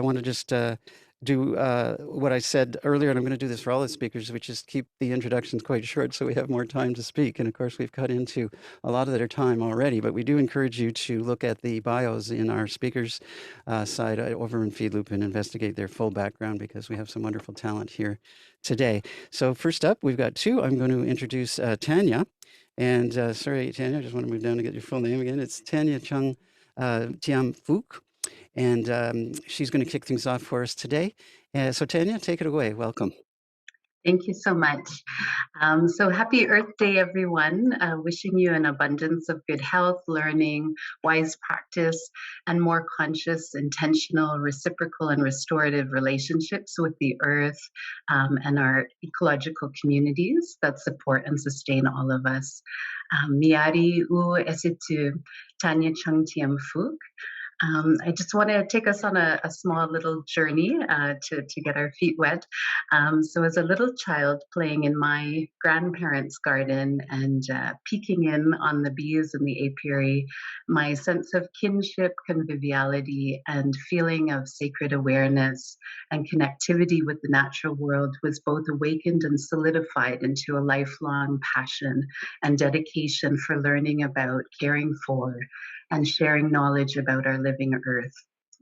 I want to just do what I said earlier, and I'm going to do this for all the speakers, which is keep the introductions quite short so we have more time to speak. And of course, we've cut into a lot of their time already, but we do encourage you to look at the bios in our speakers side over in Feedloop and investigate their full background, because we have some wonderful talent here today. So first up, we've got two. I'm going to introduce Tanya. And sorry, Tanya, I just want to move down to get your full name again. It's Tanya Chung-Tiam-Fook. And she's going to kick things off for us today. So Tanya, take it away. Welcome. Thank you so much. So happy Earth Day, everyone. Wishing you an abundance of good health, learning, wise practice, and more conscious, intentional, reciprocal, and restorative relationships with the Earth and our ecological communities that support and sustain all of us. Miari u esitu Tanya Chung-Tiam-Fook. I just want to take us on a small little journey to get our feet wet. So as a little child playing in my grandparents' garden and peeking in on the bees in the apiary, my sense of kinship, conviviality, and feeling of sacred awareness and connectivity with the natural world was both awakened and solidified into a lifelong passion and dedication for learning about, caring for, and sharing knowledge about our living Earth.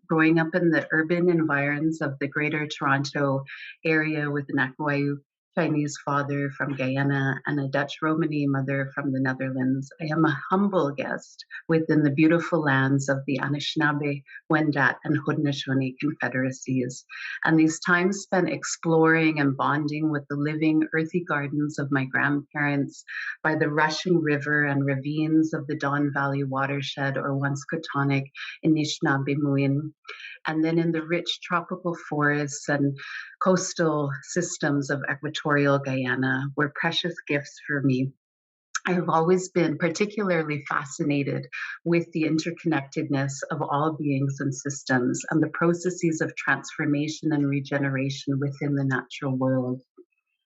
Growing up in the urban environs of the Greater Toronto area with an Akwayu Chinese father from Guyana and a Dutch Romani mother from the Netherlands, I am a humble guest within the beautiful lands of the Anishinaabe, Wendat, and Haudenosaunee confederacies. And these times spent exploring and bonding with the living earthy gardens of my grandparents by the rushing river and ravines of the Don Valley watershed, or once Kotonic, Anishinaabe-Muin, and then in the rich tropical forests and coastal systems of equatorial Guyana were precious gifts for me. I have always been particularly fascinated with the interconnectedness of all beings and systems and the processes of transformation and regeneration within the natural world,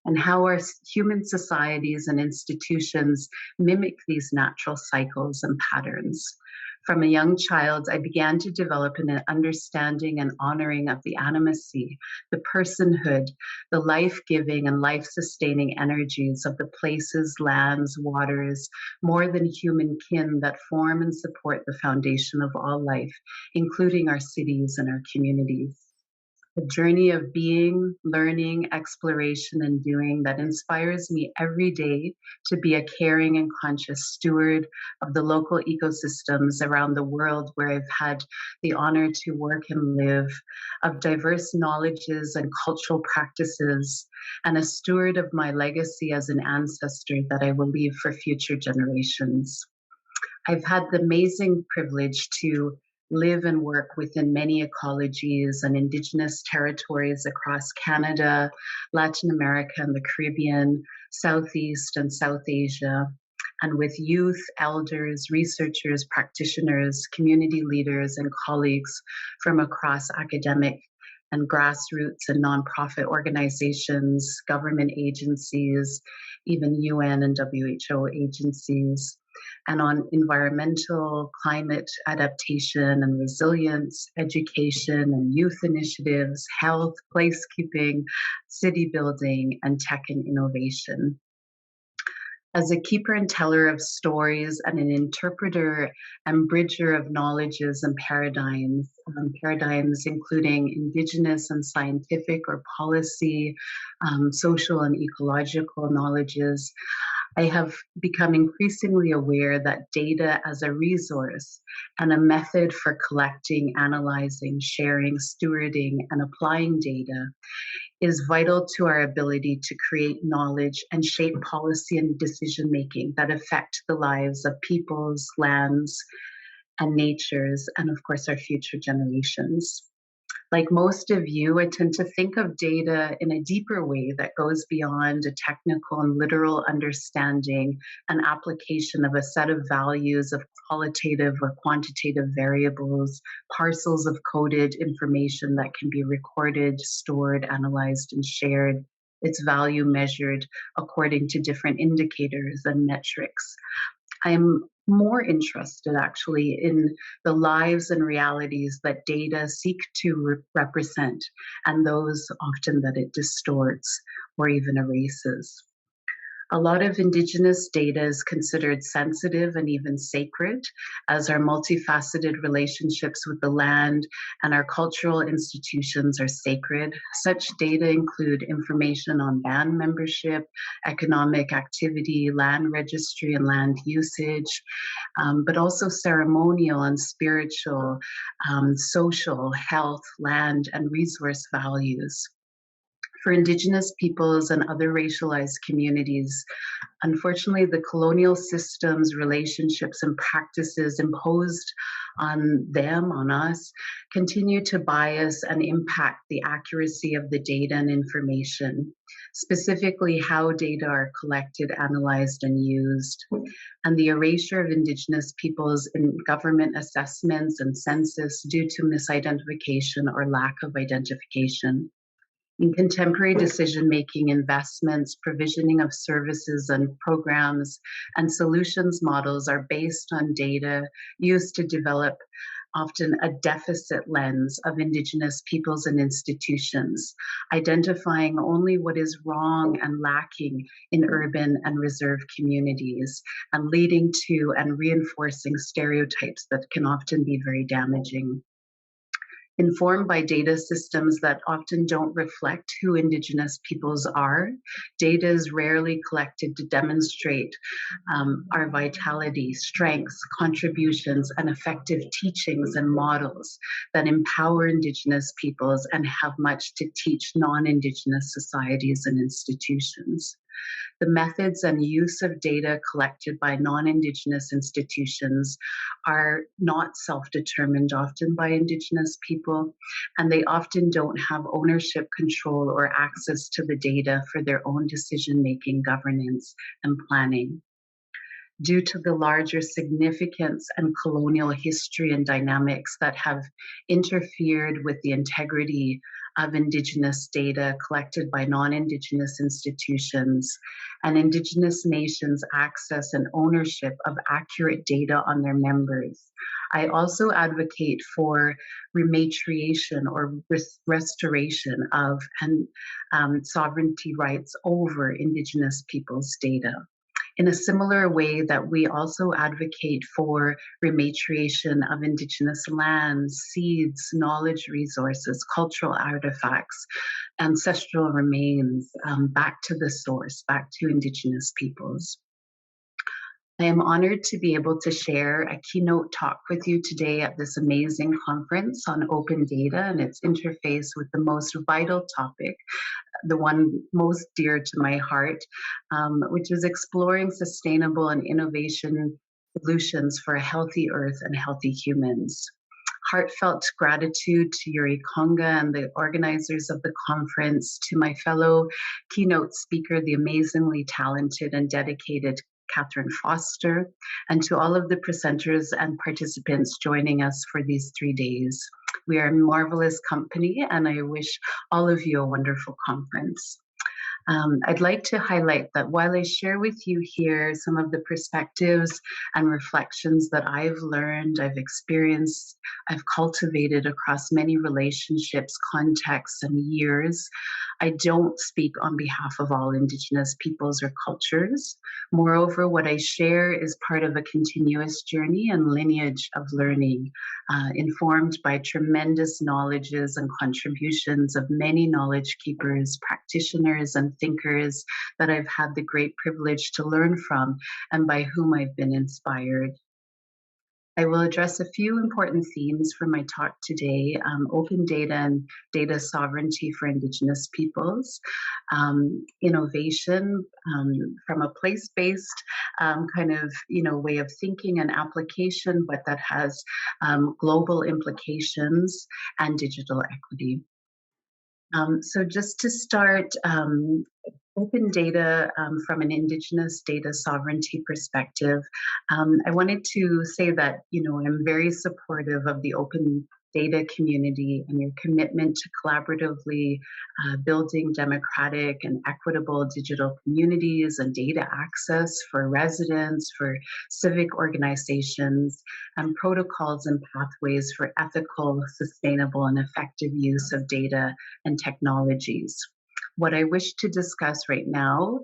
and how our human societies and institutions mimic these natural cycles and patterns. From a young child, I began to develop an understanding and honoring of the animacy, the personhood, the life-giving and life-sustaining energies of the places, lands, waters, more than human kin that form and support the foundation of all life, including our cities and our communities. A journey of being, learning, exploration, and doing that inspires me every day to be a caring and conscious steward of the local ecosystems around the world where I've had the honor to work and live, of diverse knowledges and cultural practices, and a steward of my legacy as an ancestor that I will leave for future generations. I've had the amazing privilege to live and work within many ecologies and Indigenous territories across Canada, Latin America, and the Caribbean, Southeast and South Asia, and with youth, elders, researchers, practitioners, community leaders, and colleagues from across academic and grassroots and nonprofit organizations, government agencies, even UN and WHO agencies, and on environmental, climate adaptation and resilience, education and youth initiatives, health, placekeeping, city building, and tech and innovation. As a keeper and teller of stories and an interpreter and bridger of knowledges and paradigms including Indigenous and scientific or policy, social and ecological knowledges, I have become increasingly aware that data as a resource and a method for collecting, analyzing, sharing, stewarding, and applying data is vital to our ability to create knowledge and shape policy and decision-making that affect the lives of peoples, lands, and natures, and of course, our future generations. Like most of you, I tend to think of data in a deeper way that goes beyond a technical and literal understanding and application of a set of values of qualitative or quantitative variables, parcels of coded information that can be recorded, stored, analyzed, and shared, its value measured according to different indicators and metrics. I'm more interested actually in the lives and realities that data seek to represent and those often that it distorts or even erases. A lot of Indigenous data is considered sensitive and even sacred, as our multifaceted relationships with the land and our cultural institutions are sacred. Such data include information on band membership, economic activity, land registry, and land usage, but also ceremonial and spiritual, social, health, land, and resource values. For Indigenous peoples and other racialized communities, unfortunately, the colonial systems, relationships, and practices imposed on them, on us, continue to bias and impact the accuracy of the data and information, specifically how data are collected, analyzed, and used, and the erasure of Indigenous peoples in government assessments and census due to misidentification or lack of identification. In contemporary decision-making, investments, provisioning of services and programs, and solutions models are based on data used to develop often a deficit lens of Indigenous peoples and institutions, identifying only what is wrong and lacking in urban and reserve communities, and leading to and reinforcing stereotypes that can often be very damaging. Informed by data systems that often don't reflect who Indigenous peoples are, data is rarely collected to demonstrate our vitality, strengths, contributions, and effective teachings and models that empower Indigenous peoples and have much to teach non-Indigenous societies and institutions. The methods and use of data collected by non-Indigenous institutions are not self-determined often by Indigenous people, and they often don't have ownership, control, or access to the data for their own decision-making, governance, and planning. Due to the larger significance and colonial history and dynamics that have interfered with the integrity of Indigenous data collected by non-Indigenous institutions and Indigenous nations' access and ownership of accurate data on their members. I also advocate for rematriation or restoration of sovereignty rights over Indigenous people's data. In a similar way that we also advocate for rematriation of Indigenous lands, seeds, knowledge resources, cultural artifacts, ancestral remains, back to the source, back to Indigenous peoples. I am honored to be able to share a keynote talk with you today at this amazing conference on open data and its interface with the most vital topic, the one most dear to my heart, which is exploring sustainable and innovation solutions for a healthy earth and healthy humans. Heartfelt gratitude to Yuri Konga and the organizers of the conference, to my fellow keynote speaker, the amazingly talented and dedicated Katherine Foster, and to all of the presenters and participants joining us for these 3 days. We are a marvelous company, and I wish all of you a wonderful conference. I'd like to highlight that while I share with you here some of the perspectives and reflections that I've learned, I've experienced, I've cultivated across many relationships, contexts, and years, I don't speak on behalf of all Indigenous peoples or cultures. Moreover, what I share is part of a continuous journey and lineage of learning, informed by tremendous knowledges and contributions of many knowledge keepers, practitioners, and thinkers that I've had the great privilege to learn from and by whom I've been inspired. I will address a few important themes for my talk today: open data and data sovereignty for Indigenous peoples, innovation from a place-based kind of way of thinking and application, but that has global implications, and digital equity. So just to start, open data from an Indigenous data sovereignty perspective, I wanted to say that I'm very supportive of the open data community and your commitment to collaboratively building democratic and equitable digital communities and data access for residents, for civic organizations, and protocols and pathways for ethical, sustainable, and effective use of data and technologies. What I wish to discuss right now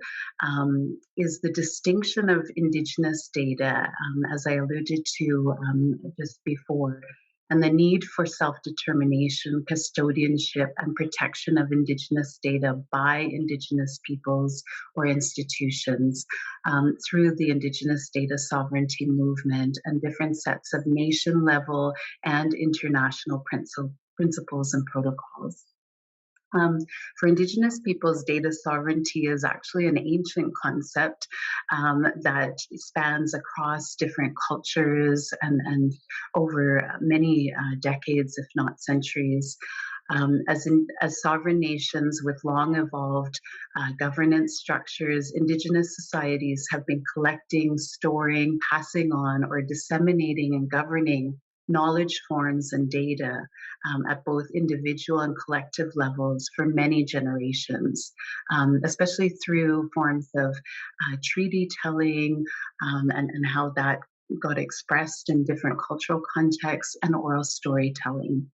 is the distinction of Indigenous data, as I alluded to just before, and the need for self-determination, custodianship, and protection of Indigenous data by Indigenous peoples or institutions through the Indigenous data sovereignty movement and different sets of nation-level and international principles and protocols. For Indigenous peoples, data sovereignty is actually an ancient concept that spans across different cultures and over many decades, if not centuries. As sovereign nations with long evolved governance structures, Indigenous societies have been collecting, storing, passing on, or disseminating and governing knowledge forms and data at both individual and collective levels for many generations, especially through forms of treaty telling and how that got expressed in different cultural contexts and oral storytelling.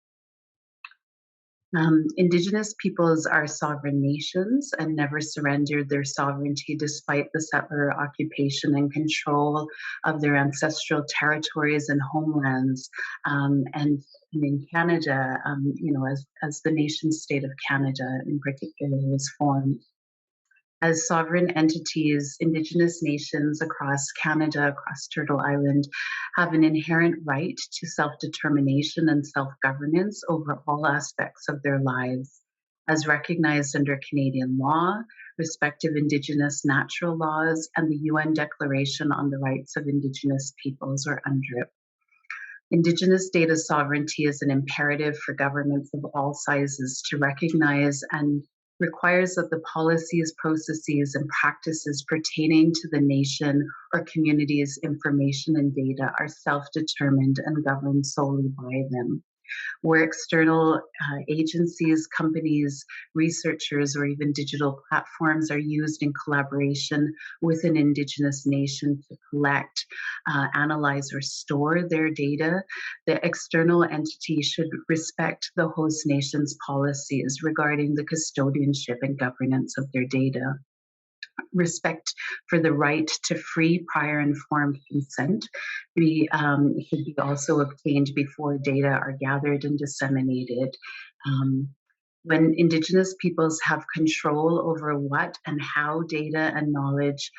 Indigenous peoples are sovereign nations and never surrendered their sovereignty despite the settler occupation and control of their ancestral territories and homelands. And in Canada, as the nation state of Canada in particular was formed. As sovereign entities, Indigenous nations across Canada, across Turtle Island, have an inherent right to self-determination and self-governance over all aspects of their lives. As recognized under Canadian law, respective Indigenous natural laws, and the UN Declaration on the Rights of Indigenous Peoples, or UNDRIP. Indigenous data sovereignty is an imperative for governments of all sizes to recognize and requires that the policies, processes, and practices pertaining to the nation or community's information and data are self-determined and governed solely by them. Where external agencies, companies, researchers, or even digital platforms are used in collaboration with an Indigenous nation to collect, analyze, or store their data, the external entity should respect the host nation's policies regarding the custodianship and governance of their data. Respect for the right to free, prior, informed consent should be also obtained before data are gathered and disseminated. When Indigenous peoples have control over what and how data and knowledge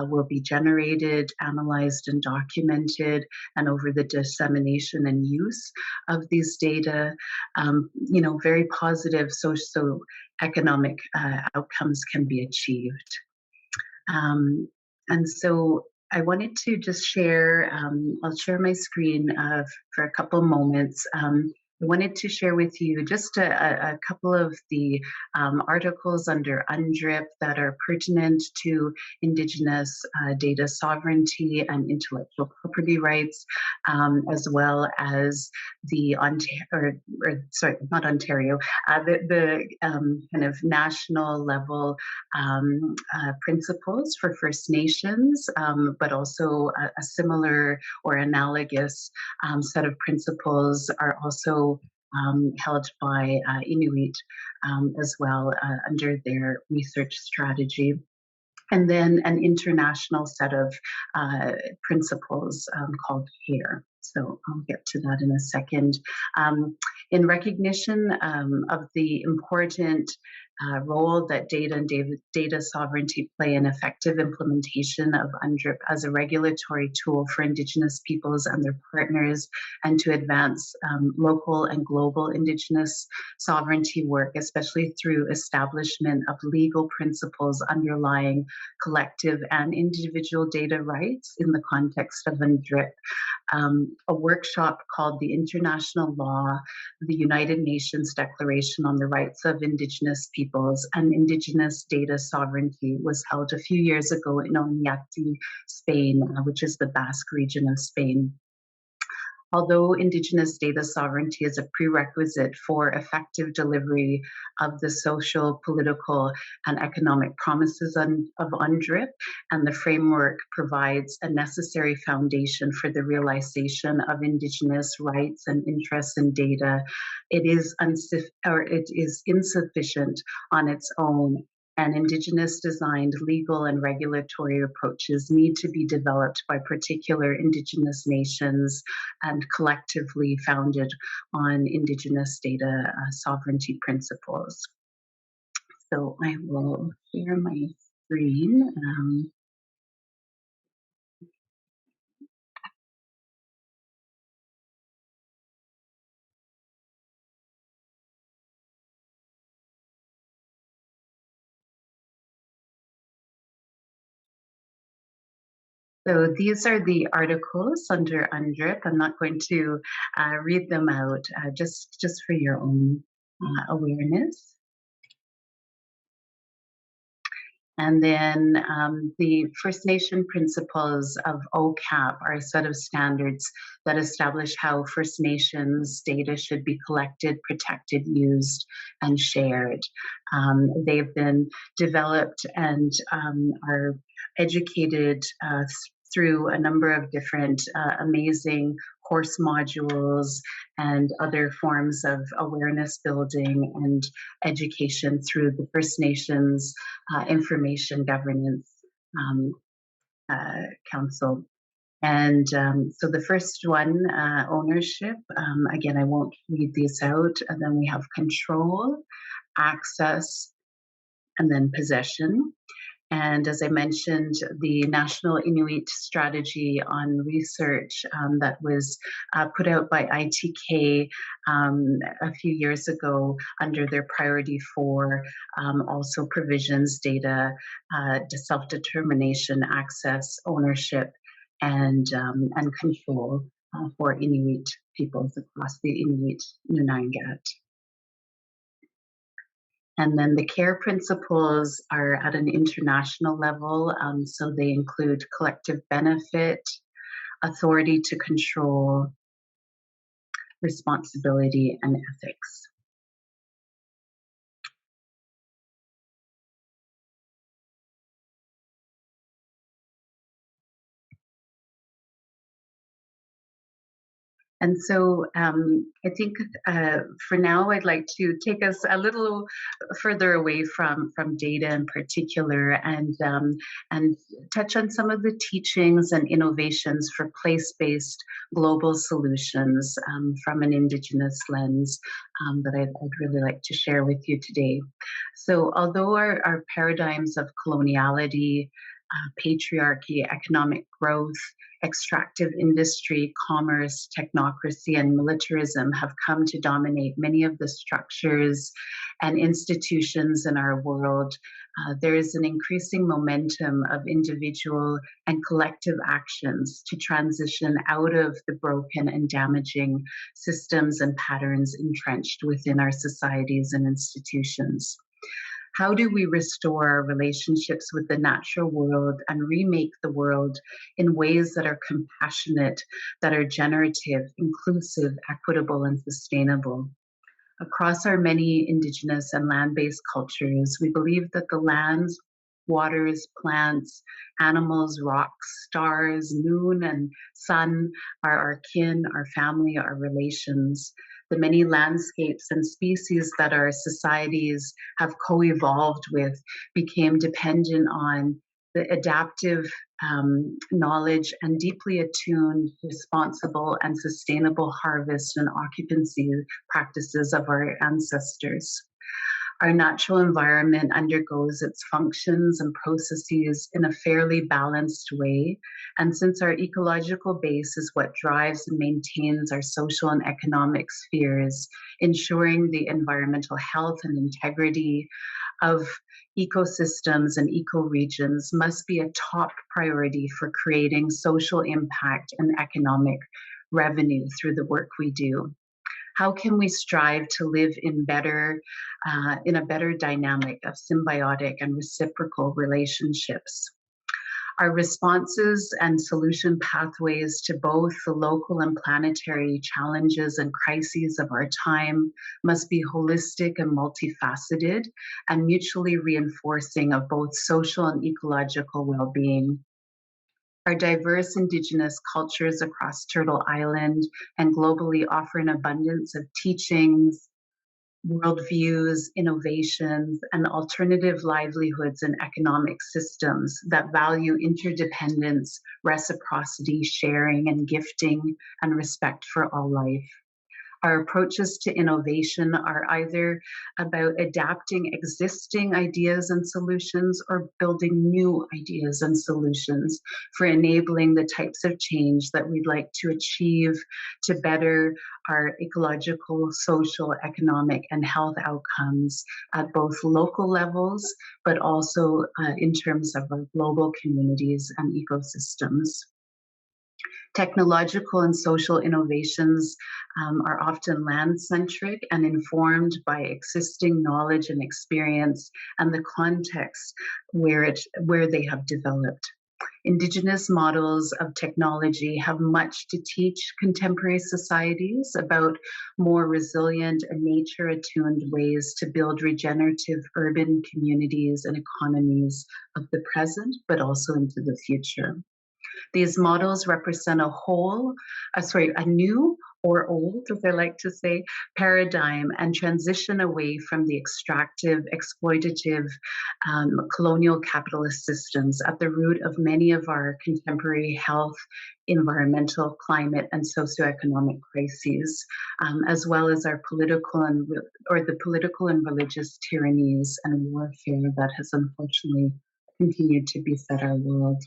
will be generated, analyzed, and documented, and over the dissemination and use of these data, very positive socio-economic outcomes can be achieved. And so I wanted to just share, I'll share my screen for a couple moments. I wanted to share with you just a couple of the articles under UNDRIP that are pertinent to Indigenous data sovereignty and intellectual property rights, as well as the the kind of national level principles for First Nations, but also a similar or analogous set of principles are also held by Inuit as well under their research strategy. And then an international set of principles called CARE. So I'll get to that in a second. In recognition of the important role that data and data sovereignty play in effective implementation of UNDRIP as a regulatory tool for Indigenous peoples and their partners, and to advance local and global Indigenous sovereignty work, especially through establishment of legal principles underlying collective and individual data rights in the context of UNDRIP. A workshop called the International Law, the United Nations Declaration on the Rights of Indigenous Peoples and Indigenous Data Sovereignty was held a few years ago in Oñati, Spain, which is the Basque region of Spain. Although Indigenous data sovereignty is a prerequisite for effective delivery of the social, political, and economic promises of UNDRIP, and the framework provides a necessary foundation for the realization of Indigenous rights and interests in data, it is insufficient on its own, and Indigenous designed legal and regulatory approaches need to be developed by particular Indigenous nations and collectively founded on Indigenous data sovereignty principles. So I will share my screen. So these are the articles under UNDRIP. I'm not going to read them out, just for your own awareness. And then the First Nation principles of OCAP are a set of standards that establish how First Nations data should be collected, protected, used, and shared. They've been developed and are educated through a number of different amazing course modules and other forms of awareness building and education through the First Nations Information Governance Council. And so the first one, ownership, again, I won't read these out. And then we have control, access, and then possession. And as I mentioned, the National Inuit Strategy on Research that was put out by ITK a few years ago under their priority 4 also provisions data, self-determination, access, ownership, and control for Inuit peoples across the Inuit Nunangat. And then the care principles are at an international level, so they include collective benefit, authority to control, responsibility, and ethics. And so I think for now, I'd like to take us a little further away from data in particular and touch on some of the teachings and innovations for place-based global solutions from an Indigenous lens that I'd really like to share with you today. So although our paradigms of coloniality, patriarchy, economic growth, extractive industry, commerce, technocracy, and militarism have come to dominate many of the structures and institutions in our world. There is an increasing momentum of individual and collective actions to transition out of the broken and damaging systems and patterns entrenched within our societies and institutions. How do we restore our relationships with the natural world and remake the world in ways that are compassionate, that are generative, inclusive, equitable, and sustainable? Across our many Indigenous and land-based cultures, we believe that the lands, waters, plants, animals, rocks, stars, moon, and sun are our kin, our family, our relations. The many landscapes and species that our societies have co-evolved with became dependent on the adaptive knowledge and deeply attuned, responsible, and sustainable harvest and occupancy practices of our ancestors. Our natural environment undergoes its functions and processes in a fairly balanced way. And since our ecological base is what drives and maintains our social and economic spheres, ensuring the environmental health and integrity of ecosystems and ecoregions must be a top priority for creating social impact and economic revenue through the work we do. How can we strive to live in a better dynamic of symbiotic and reciprocal relationships? Our responses and solution pathways to both the local and planetary challenges and crises of our time must be holistic and multifaceted and mutually reinforcing of both social and ecological well-being. Our diverse Indigenous cultures across Turtle Island and globally offer an abundance of teachings, worldviews, innovations, and alternative livelihoods and economic systems that value interdependence, reciprocity, sharing, and gifting, and respect for all life. Our approaches to innovation are either about adapting existing ideas and solutions or building new ideas and solutions for enabling the types of change that we'd like to achieve to better our ecological, social, economic, and health outcomes at both local levels, but also in terms of our global communities and ecosystems. Technological and social innovations are often land-centric and informed by existing knowledge and experience and the context where they have developed. Indigenous models of technology have much to teach contemporary societies about more resilient and nature-attuned ways to build regenerative urban communities and economies of the present, but also into the future. These models represent a new or old, as I like to say, paradigm and transition away from the extractive, exploitative, colonial capitalist systems at the root of many of our contemporary health, environmental, climate, and socioeconomic crises, as well as our political and religious tyrannies and warfare that has unfortunately continued to beset our world.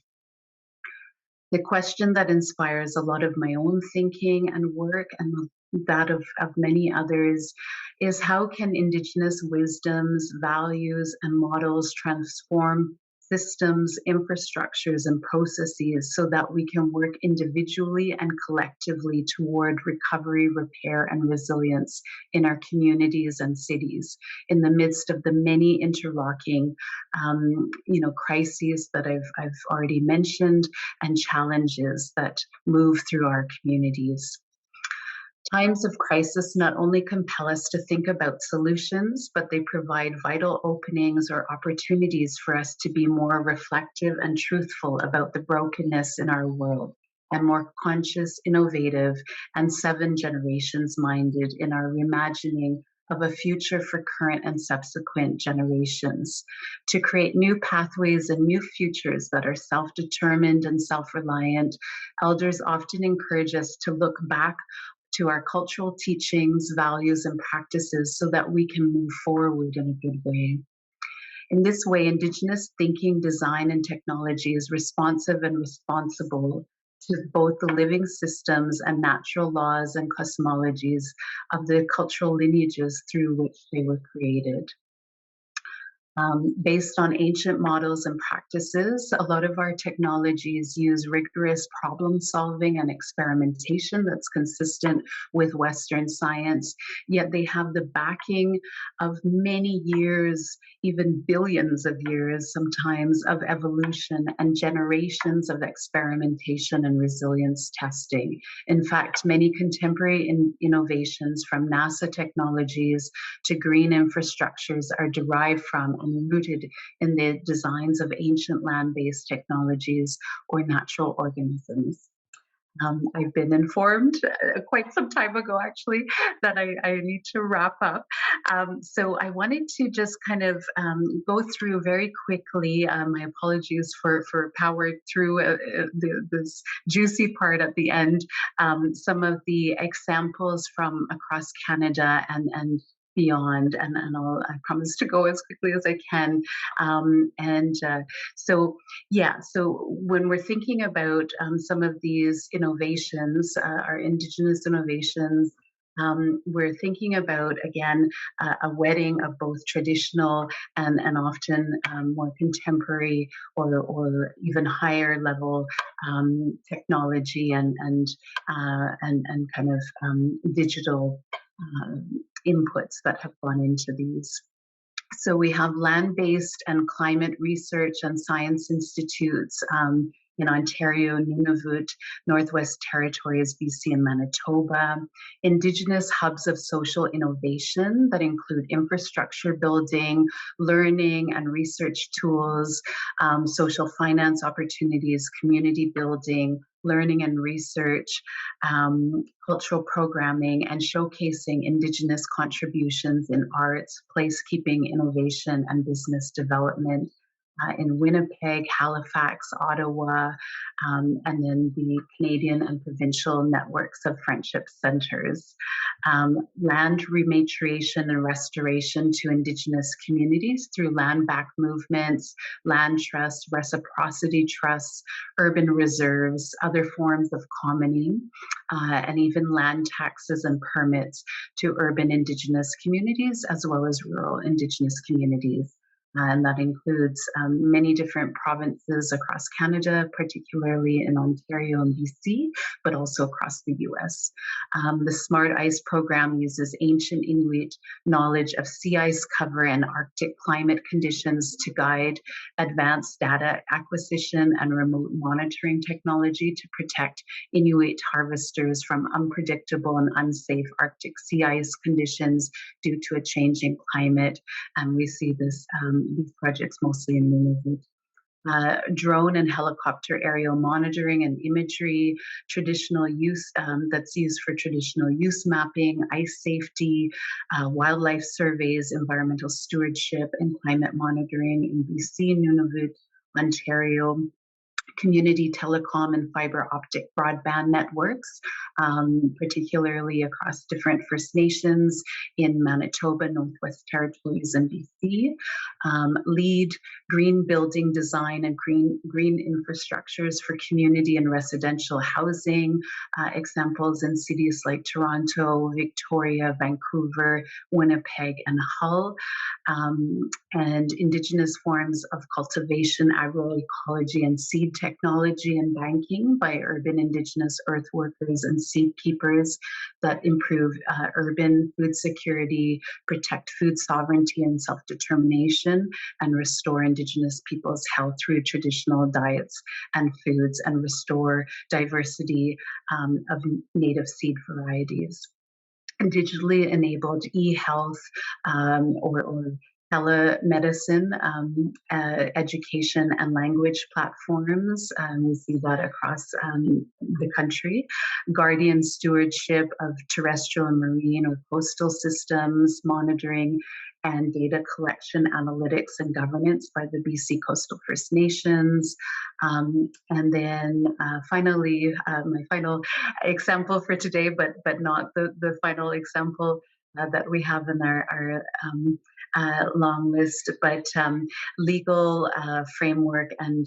The question that inspires a lot of my own thinking and work and that of many others is how can Indigenous wisdoms, values, and models transform systems, infrastructures, and processes so that we can work individually and collectively toward recovery, repair, and resilience in our communities and cities in the midst of the many interlocking crises that I've already mentioned and challenges that move through our communities. Times of crisis not only compel us to think about solutions, but they provide vital openings or opportunities for us to be more reflective and truthful about the brokenness in our world, and more conscious, innovative, and 7 generations minded in our reimagining of a future for current and subsequent generations, to create new pathways and new futures that are self-determined and self-reliant. Elders often encourage us to look back to our cultural teachings, values, and practices so that we can move forward in a good way. In this way, Indigenous thinking, design, and technology is responsive and responsible to both the living systems and natural laws and cosmologies of the cultural lineages through which they were created. Based on ancient models and practices, a lot of our technologies use rigorous problem solving and experimentation that's consistent with Western science, yet they have the backing of many years, even billions of years sometimes, of evolution and generations of experimentation and resilience testing. In fact, many contemporary innovations from NASA technologies to green infrastructures are derived from and rooted in the designs of ancient land-based technologies or natural organisms. I've been informed quite some time ago, actually, that I need to wrap up. So I wanted to just kind of go through very quickly, my apologies for powering through this juicy part at the end, some of the examples from across Canada and beyond, and I promise to go as quickly as I can. So when we're thinking about some of these innovations, our Indigenous innovations, we're thinking about, again, a wedding of both traditional and often more contemporary or even higher level technology and kind of digital inputs that have gone into these. So we have land-based and climate research and science institutes in Ontario, Nunavut, Northwest Territories, BC, and Manitoba. Indigenous hubs of social innovation that include infrastructure building, learning and research tools, social finance opportunities, community building, learning and research, cultural programming, and showcasing Indigenous contributions in arts, placekeeping, innovation, and business development in Winnipeg, Halifax, Ottawa, and then the Canadian and provincial networks of friendship centers. Land rematriation and restoration to Indigenous communities through land back movements, land trusts, reciprocity trusts, urban reserves, other forms of commoning, and even land taxes and permits to urban Indigenous communities as well as rural Indigenous communities. And that includes many different provinces across Canada, particularly in Ontario and BC, but also across the US. The Smart Ice program uses ancient Inuit knowledge of sea ice cover and Arctic climate conditions to guide advanced data acquisition and remote monitoring technology to protect Inuit harvesters from unpredictable and unsafe Arctic sea ice conditions due to a changing climate. And we see this these projects mostly in Nunavut. Drone and helicopter aerial monitoring and imagery, traditional use that's used for traditional use mapping, ice safety, wildlife surveys, environmental stewardship, and climate monitoring in BC, Nunavut, Ontario. Community telecom and fiber optic broadband networks, particularly across different First Nations in Manitoba, Northwest Territories, and BC. Lead green building design and green infrastructures for community and residential housing, examples in cities like Toronto, Victoria, Vancouver, Winnipeg, and Hull. And Indigenous forms of cultivation, agroecology, and seed technology and banking by urban Indigenous earth workers and seed keepers that improve urban food security, protect food sovereignty and self-determination, and restore Indigenous peoples' health through traditional diets and foods, and restore diversity of native seed varieties. And digitally enabled e-health or telemedicine, education and language platforms. We see that across the country. Guardian stewardship of terrestrial and marine or coastal systems, monitoring and data collection, analytics, and governance by the BC Coastal First Nations. And then finally, my final example for today, but not the final example that we have in our long list, but legal framework and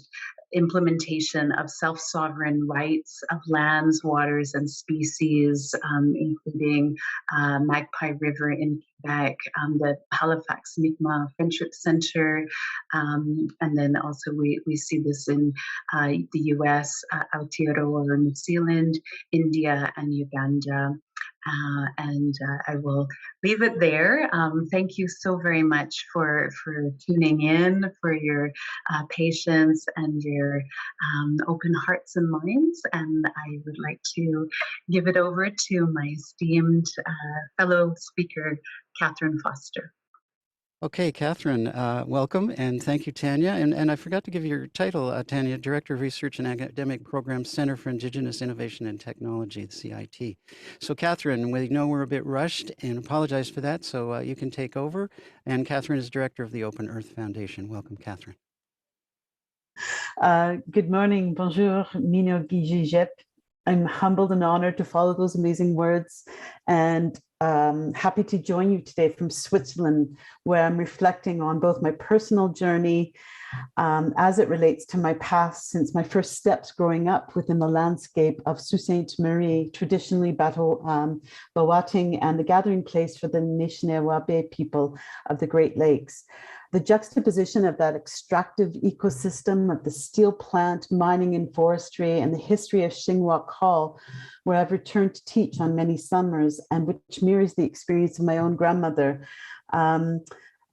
implementation of self-sovereign rights of lands, waters, and species, including Magpie River in Quebec, the Halifax Mi'kmaq Friendship Center, and then also we see this in the US, Aotearoa, New Zealand, India, and Uganda. And I will leave it there. Thank you so very much for tuning in, for your patience and your open hearts and minds. And I would like to give it over to my esteemed fellow speaker, Katherine Foster. Okay, Katherine, welcome, and thank you, Tanya. And I forgot to give you your title, Tanya, Director of Research and Academic Programs, Center for Indigenous Innovation and Technology, the CIIT. So, Katherine, we know we're a bit rushed, and apologize for that, so you can take over. And Katherine is Director of the Open Earth Foundation. Welcome, Katherine. Good morning, bonjour, Mino Gijijep. I'm humbled and honored to follow those amazing words, and happy to join you today from Switzerland, where I'm reflecting on both my personal journey as it relates to my past since my first steps growing up within the landscape of Sault Ste. Marie, traditionally Bawating, and the gathering place for the Anishinaabe people of the Great Lakes. The juxtaposition of that extractive ecosystem of the steel plant, mining and forestry, and the history of Shingwak Hall, where I've returned to teach on many summers, and which mirrors the experience of my own grandmother.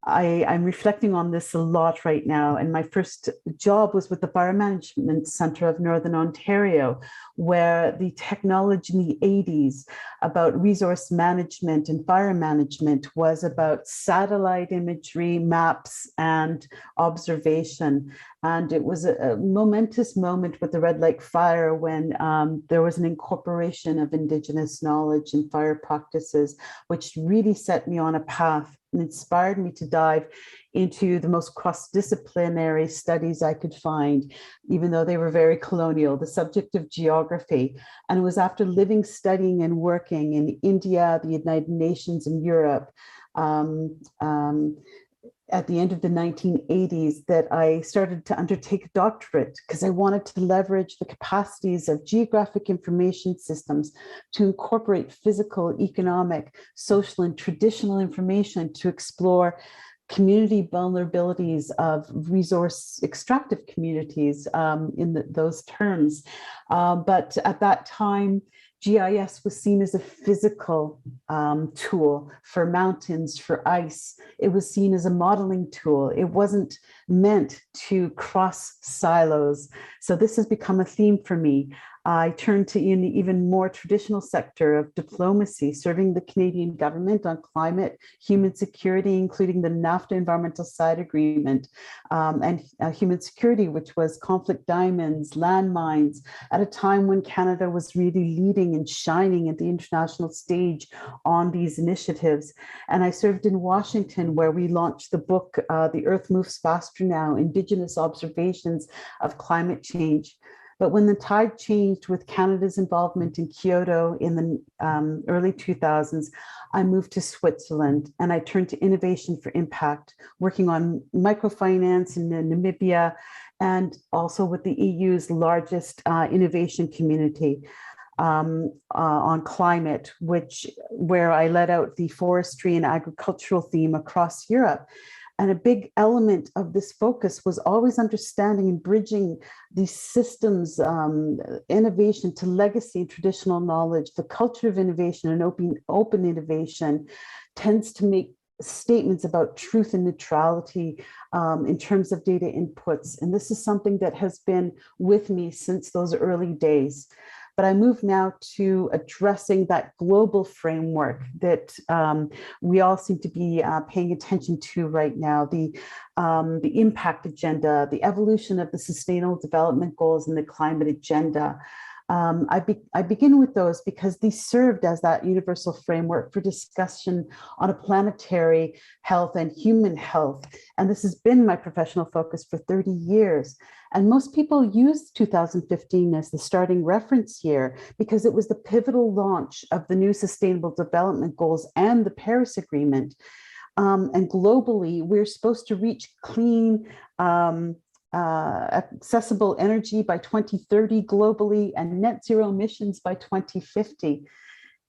I'm reflecting on this a lot right now. And my first job was with the Fire Management Centre of Northern Ontario, where the technology in the 80s about resource management and fire management was about satellite imagery, maps, and observation. And it was a momentous moment with the Red Lake fire when there was an incorporation of Indigenous knowledge and fire practices, which really set me on a path and inspired me to dive into the most cross-disciplinary studies I could find, even though they were very colonial, the subject of geography. And it was after living, studying, and working in India, the United Nations, and Europe, at the end of the 1980s, that I started to undertake a doctorate because I wanted to leverage the capacities of geographic information systems to incorporate physical, economic, social, and traditional information to explore community vulnerabilities of resource extractive communities in those terms. But at that time, GIS was seen as a physical tool for mountains, for ice. It was seen as a modeling tool. It wasn't meant to cross silos. So this has become a theme for me. I turned to in the even more traditional sector of diplomacy, serving the Canadian government on climate, human security, including the NAFTA Environmental Side Agreement, and human security, which was conflict diamonds, landmines, at a time when Canada was really leading and shining at the international stage on these initiatives. And I served in Washington, where we launched the book, The Earth Moves Faster Now, Indigenous Observations of Climate Change. But when the tide changed with Canada's involvement in Kyoto in the early 2000s, I moved to Switzerland and I turned to innovation for impact, working on microfinance in Namibia and also with the EU's largest innovation community on climate, where I led out the forestry and agricultural theme across Europe. And a big element of this focus was always understanding and bridging these systems, innovation to legacy and traditional knowledge. The culture of innovation and open innovation tends to make statements about truth and neutrality in terms of data inputs. And this is something that has been with me since those early days. But I move now to addressing that global framework that we all seem to be paying attention to right now, the impact agenda, the evolution of the Sustainable Development Goals and the climate agenda. I begin with those because these served as that universal framework for discussion on a planetary health and human health. And this has been my professional focus for 30 years. And most people use 2015 as the starting reference year because it was the pivotal launch of the new Sustainable Development Goals and the Paris Agreement. And globally, we're supposed to reach clean, accessible energy by 2030 globally and net zero emissions by 2050.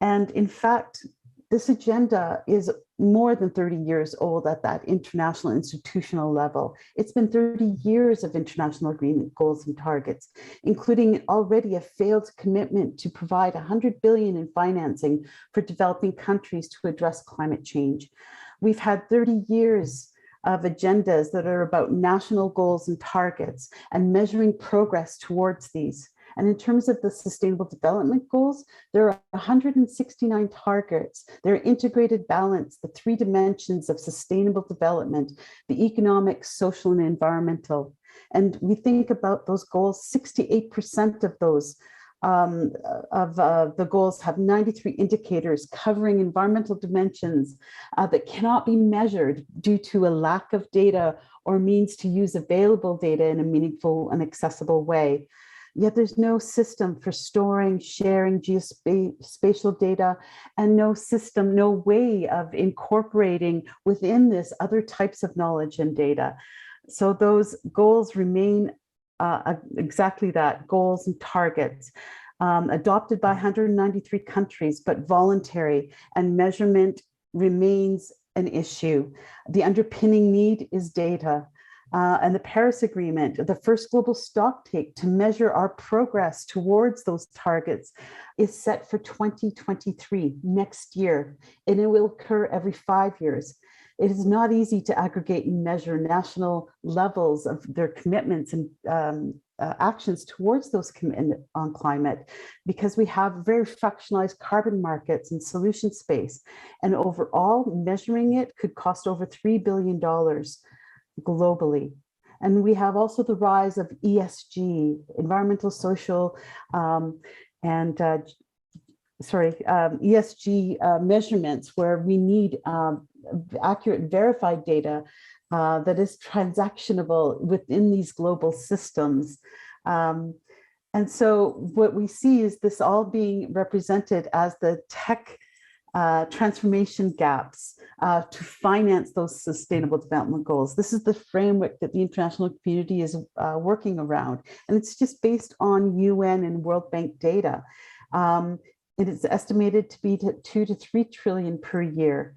And in fact, this agenda is more than 30 years old at that international institutional level. It's been 30 years of international agreement, goals, and targets, including already a failed commitment to provide $100 billion in financing for developing countries to address climate change. We've had 30 years of agendas that are about national goals and targets and measuring progress towards these. And in terms of the Sustainable Development Goals, there are 169 targets. They're integrated balance, the three dimensions of sustainable development, the economic, social, and environmental. And we think about those goals, 68% of those the goals have 93 indicators covering environmental dimensions that cannot be measured due to a lack of data or means to use available data in a meaningful and accessible way. Yet there's no system for storing, sharing geospatial data, and no system, no way of incorporating within this other types of knowledge and data. So those goals remain exactly that, goals and targets, adopted by 193 countries, but voluntary, and measurement remains an issue. The underpinning need is data. And the Paris Agreement, the first global stocktake to measure our progress towards those targets, is set for 2023, next year, and it will occur every 5 years. it is not easy to aggregate and measure national levels of their commitments and actions towards those commitments on climate, because we have very fractionalized carbon markets and solution space. And overall, measuring it could cost over $3 billion globally. And we have also the rise of ESG, environmental, social, ESG measurements, where we need accurate, verified data that is transactionable within these global systems. And so what we see is this all being represented as the tech transformation gaps to finance those sustainable development goals. This is the framework that the international community is working around. And it's just based on UN and World Bank data. It is estimated to be 2 to 3 trillion per year.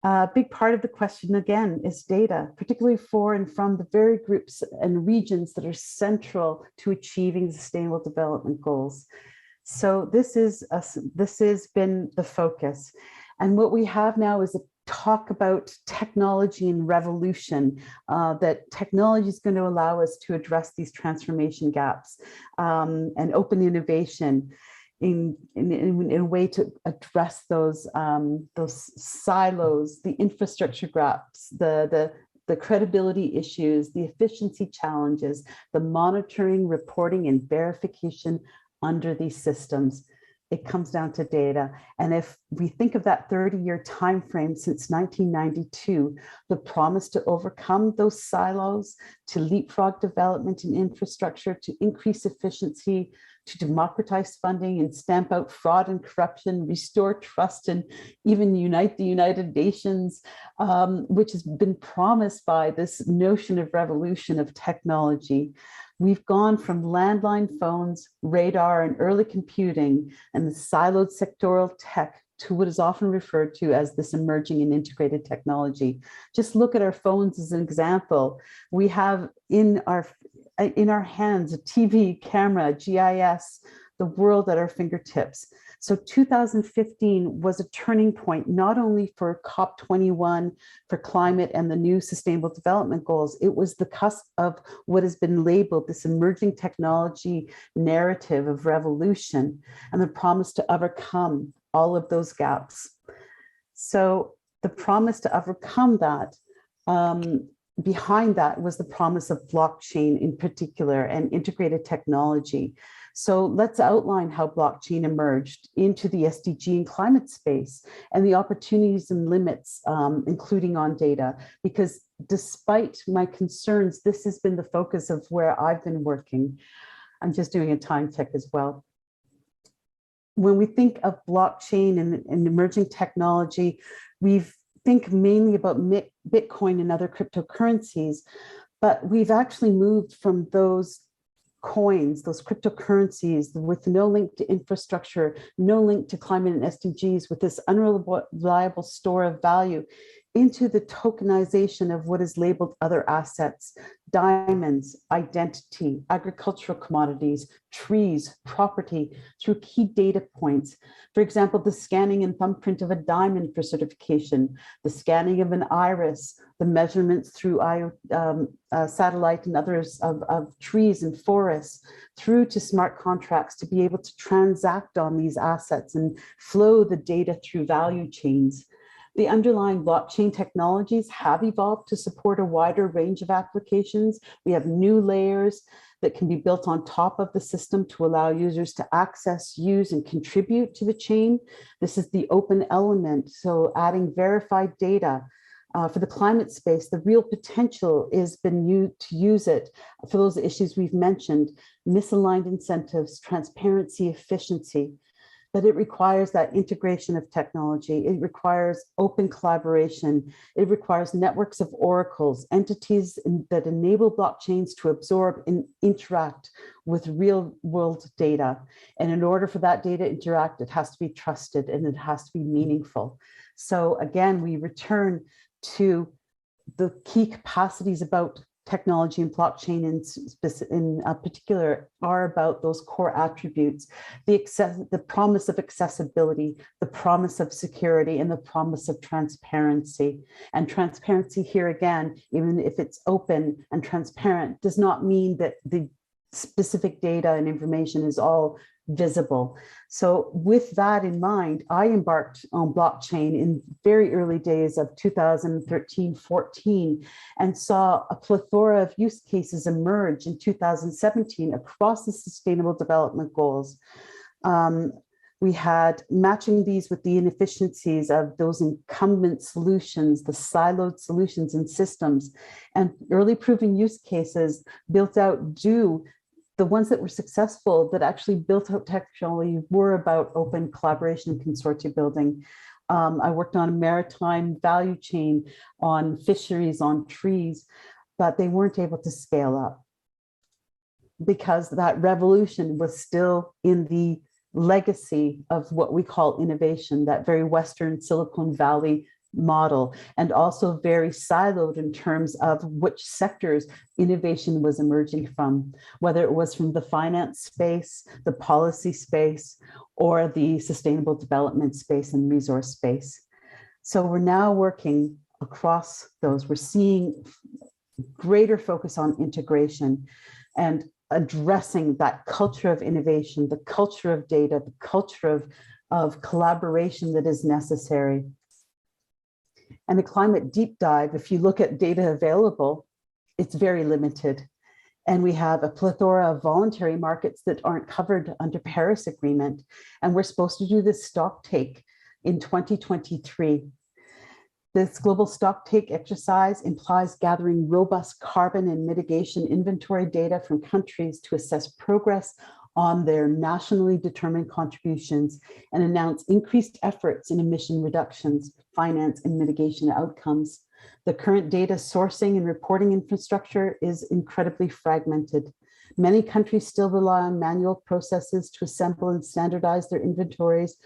A big part of the question, again, is data, particularly for and from the very groups and regions that are central to achieving the Sustainable Development Goals. So this has been the focus. And what we have now is a talk about technology and revolution, that technology is going to allow us to address these transformation gaps and open innovation in a way to address those silos, the infrastructure gaps, the credibility issues, the efficiency challenges, the monitoring, reporting, and verification under these systems. It comes down to data. And if we think of that 30-year time frame since 1992, the promise to overcome those silos, to leapfrog development in infrastructure, to increase efficiency, to democratize funding and stamp out fraud and corruption, restore trust, and even unite the United Nations, which has been promised by this notion of revolution of technology. We've gone from landline phones, radar, and early computing, and the siloed sectoral tech to what is often referred to as this emerging and integrated technology. Just look at our phones as an example. We have in our hands a TV, camera, GIS, the world at our fingertips. So 2015 was a turning point, not only for COP21, for climate and the new Sustainable Development Goals. It was the cusp of what has been labeled this emerging technology narrative of revolution and the promise to overcome all of those gaps. So the promise to overcome that, behind that was the promise of blockchain in particular and integrated technology. So let's outline how blockchain emerged into the SDG and climate space and the opportunities and limits, including on data, because despite my concerns, this has been the focus of where I've been working. I'm just doing a time check as well. When we think of blockchain and emerging technology, we think mainly about Bitcoin and other cryptocurrencies, but we've actually moved from those coins, those cryptocurrencies with no link to infrastructure, no link to climate and SDGs, with this unreliable store of value, into the tokenization of what is labeled other assets, diamonds, identity, agricultural commodities, trees, property, through key data points. For example, the scanning and thumbprint of a diamond for certification, the scanning of an iris, the measurements through satellite and others of trees and forests, through to smart contracts to be able to transact on these assets and flow the data through value chains. The underlying blockchain technologies have evolved to support a wider range of applications. We have new layers that can be built on top of the system to allow users to access, use, and contribute to the chain. This is the open element, so adding verified data. For the climate space, the real potential has been to use it for those issues we've mentioned: misaligned incentives, transparency, efficiency. But it requires that integration of technology. It requires open collaboration. It requires networks of oracles, entities that enable blockchains to absorb and interact with real world data. And in order for that data to interact, it has to be trusted and it has to be meaningful. So again, we return to the key capacities about technology and blockchain in particular are about those core attributes, the promise of accessibility, the promise of security, and the promise of transparency. And transparency here again, even if it's open and transparent, does not mean that the specific data and information is all visible. So with that in mind, I embarked on blockchain in very early days of 2013-14 and saw a plethora of use cases emerge in 2017 across the Sustainable Development Goals. We had matching these with the inefficiencies of those incumbent solutions, the siloed solutions and systems, and early proven use cases built out the ones that were successful that actually built out technology were about open collaboration and consortia building. I worked on a maritime value chain, on fisheries, on trees, but they weren't able to scale up because that revolution was still in the legacy of what we call innovation, that very Western Silicon Valley model, and also very siloed in terms of which sectors innovation was emerging from, whether it was from the finance space, the policy space, or the sustainable development space and resource space. So we're now working across those. We're seeing greater focus on integration and addressing that culture of innovation, the culture of data, the culture of collaboration that is necessary. And the climate deep dive, if you look at data available, it's very limited. And we have a plethora of voluntary markets that aren't covered under Paris Agreement. And we're supposed to do this stock take in 2023. This global stock take exercise implies gathering robust carbon and mitigation inventory data from countries to assess progress on their nationally determined contributions and announce increased efforts in emission reductions, finance, and mitigation outcomes. The current data sourcing and reporting infrastructure is incredibly fragmented. Many countries still rely on manual processes to assemble and standardize their inventories.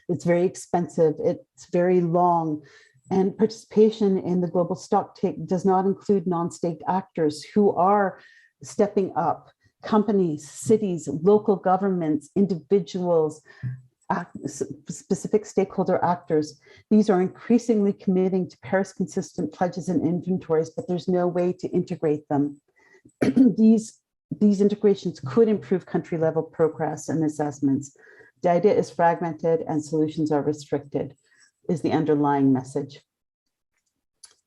It's very expensive, it's very long, and participation in the global stock take does not include non-state actors who are stepping up. Companies, cities, local governments, individuals, specific stakeholder actors. These are increasingly committing to Paris-consistent pledges and inventories, but there's no way to integrate them. These integrations could improve country-level progress and assessments. Data is fragmented and solutions are restricted, is the underlying message.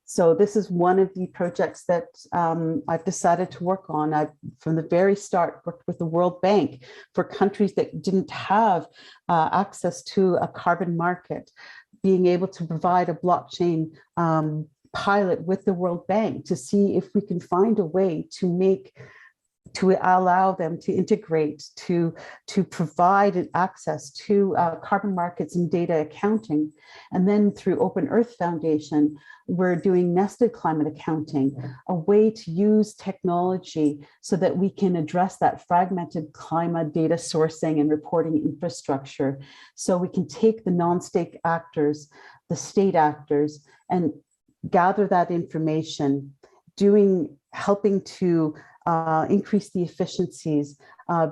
So this is one of the projects that I've decided to work on. I, from the very start, worked with the World Bank for countries that didn't have access to a carbon market, being able to provide a blockchain pilot with the World Bank to see if we can find a way to allow them to integrate, to provide access to carbon markets and data accounting. And then through Open Earth Foundation, we're doing nested climate accounting, a way to use technology so that we can address that fragmented climate data sourcing and reporting infrastructure. So we can take the non-state actors, the state actors, and gather that information, helping to increase the efficiencies,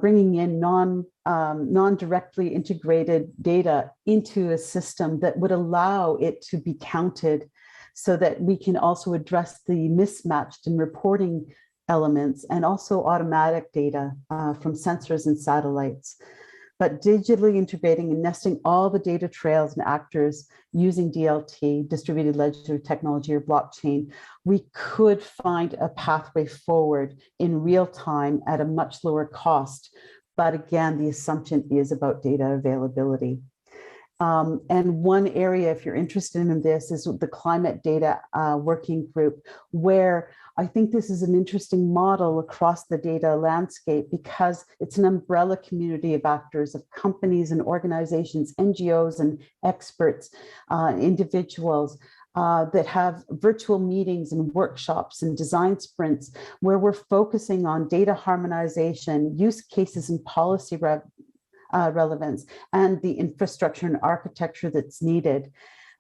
bringing in non-directly integrated data into a system that would allow it to be counted so that we can also address the mismatched and reporting elements and also automatic data from sensors and satellites. But digitally integrating and nesting all the data trails and actors using DLT, distributed ledger technology or blockchain, we could find a pathway forward in real time at a much lower cost. But again, the assumption is about data availability. And one area, if you're interested in this, is the climate data working group, where I think this is an interesting model across the data landscape because it's an umbrella community of actors, of companies and organizations, NGOs and experts, individuals that have virtual meetings and workshops and design sprints where we're focusing on data harmonization, use cases and policy relevance, and the infrastructure and architecture that's needed.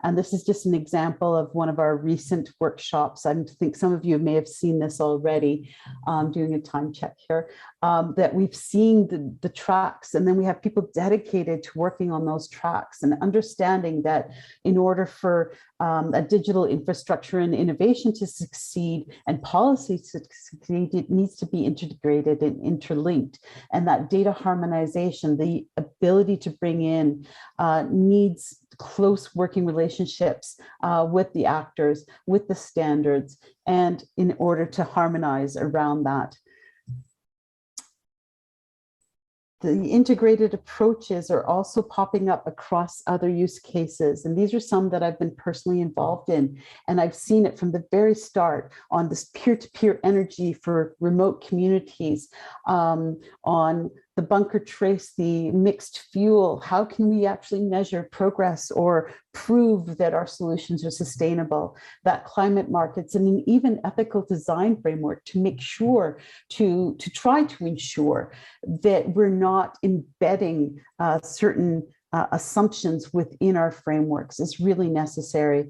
And this is just an example of one of our recent workshops. I think some of you may have seen this already, doing a time check here, that we've seen the tracks, and then we have people dedicated to working on those tracks and understanding that in order for a digital infrastructure and innovation to succeed and policy to succeed, it needs to be integrated and interlinked. And that data harmonization, the ability to bring in, needs close working relationships with the actors, with the standards, and in order to harmonize around that. The integrated approaches are also popping up across other use cases. And these are some that I've been personally involved in. And I've seen it from the very start on this peer-to-peer energy for remote communities, on the bunker trace, the mixed fuel. How can we actually measure progress or prove that our solutions are sustainable? That climate markets, and an even ethical design framework to make sure, to try to ensure that we're not embedding certain assumptions within our frameworks is really necessary.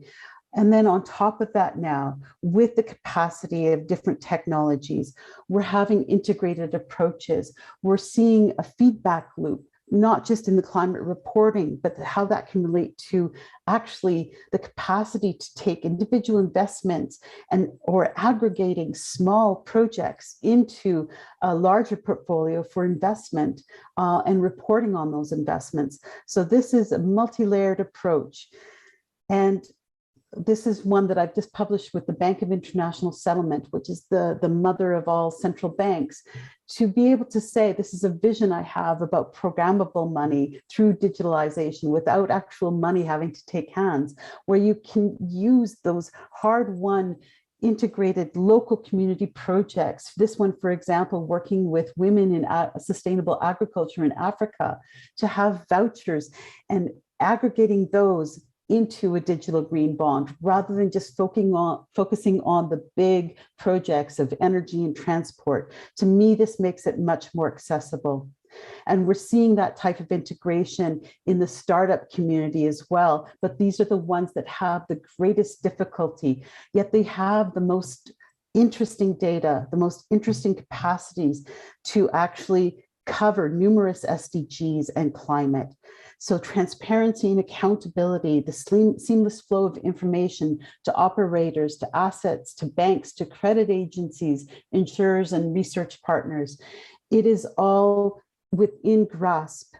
And then on top of that now, with the capacity of different technologies, we're having integrated approaches. We're seeing a feedback loop, not just in the climate reporting, but how that can relate to actually the capacity to take individual investments or aggregating small projects into a larger portfolio for investment and reporting on those investments. So this is a multi-layered approach. And this is one that I've just published with the Bank of International Settlement, which is the mother of all central banks, to be able to say, this is a vision I have about programmable money through digitalization without actual money having to take hands, where you can use those hard-won integrated local community projects. This one, for example, working with women in sustainable agriculture in Africa, to have vouchers and aggregating those into a digital green bond, rather than just focusing on the big projects of energy and transport. To me, this makes it much more accessible. And we're seeing that type of integration in the startup community as well. But these are the ones that have the greatest difficulty, yet they have the most interesting data, the most interesting capacities to actually cover numerous SDGs and climate. So transparency and accountability, the seamless flow of information to operators, to assets, to banks, to credit agencies, insurers, and research partners. It is all within grasp.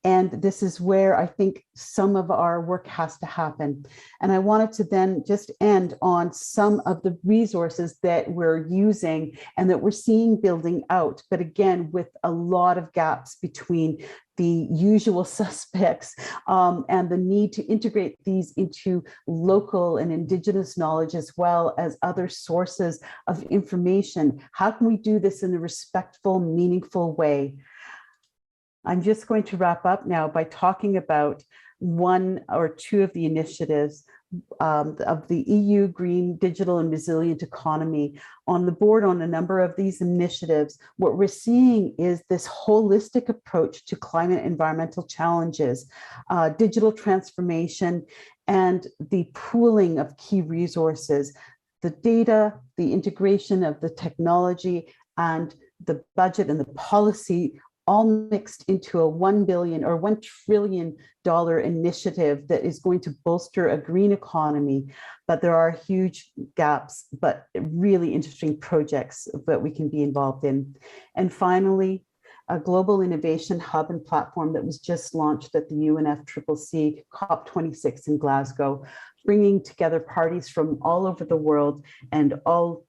And this is where I think some of our work has to happen. And I wanted to then just end on some of the resources that we're using and that we're seeing building out, but again, with a lot of gaps between the usual suspects and the need to integrate these into local and Indigenous knowledge, as well as other sources of information. How can we do this in a respectful, meaningful way? I'm just going to wrap up now by talking about one or two of the initiatives of the EU Green Digital and Resilient Economy. On the board on a number of these initiatives, what we're seeing is this holistic approach to climate environmental challenges, digital transformation, and the pooling of key resources, the data, the integration of the technology, and the budget and the policy, all mixed into a $1 billion or $1 trillion initiative that is going to bolster a green economy. But there are huge gaps, but really interesting projects that we can be involved in. And finally, a global innovation hub and platform that was just launched at the UNFCCC COP26 in Glasgow, bringing together parties from all over the world and all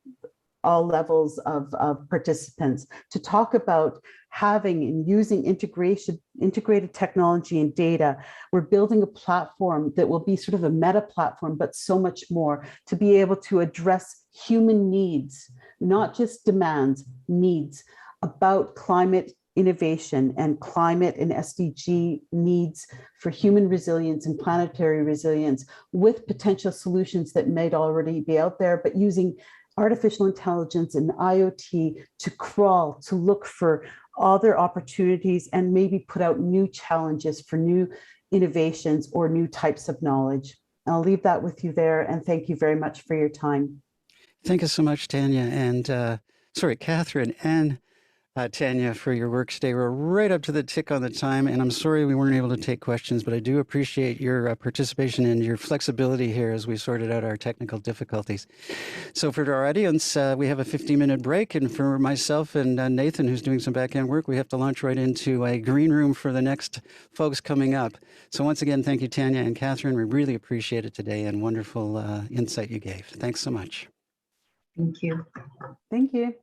levels of participants to talk about having and using integrated technology and data. We're building a platform that will be sort of a meta platform, but so much more, to be able to address human needs, not just demands, needs about climate innovation and climate and SDG needs for human resilience and planetary resilience, with potential solutions that might already be out there, but using artificial intelligence and IoT to crawl, to look for other opportunities and maybe put out new challenges for new innovations or new types of knowledge. I'll leave that with you there, and thank you very much for your time. Thank you so much, Tanya, and Catherine and Tanya, for your work today. We're right up to the tick on the time, and I'm sorry we weren't able to take questions, but I do appreciate your participation and your flexibility here as we sorted out our technical difficulties. So for our audience, we have a 15-minute break, and for myself and Nathan, who's doing some back-end work, we have to launch right into a green room for the next folks coming up. So once again, thank you, Tanya and Catherine. We really appreciate it today, and wonderful insight you gave. Thanks so much. Thank you. Thank you.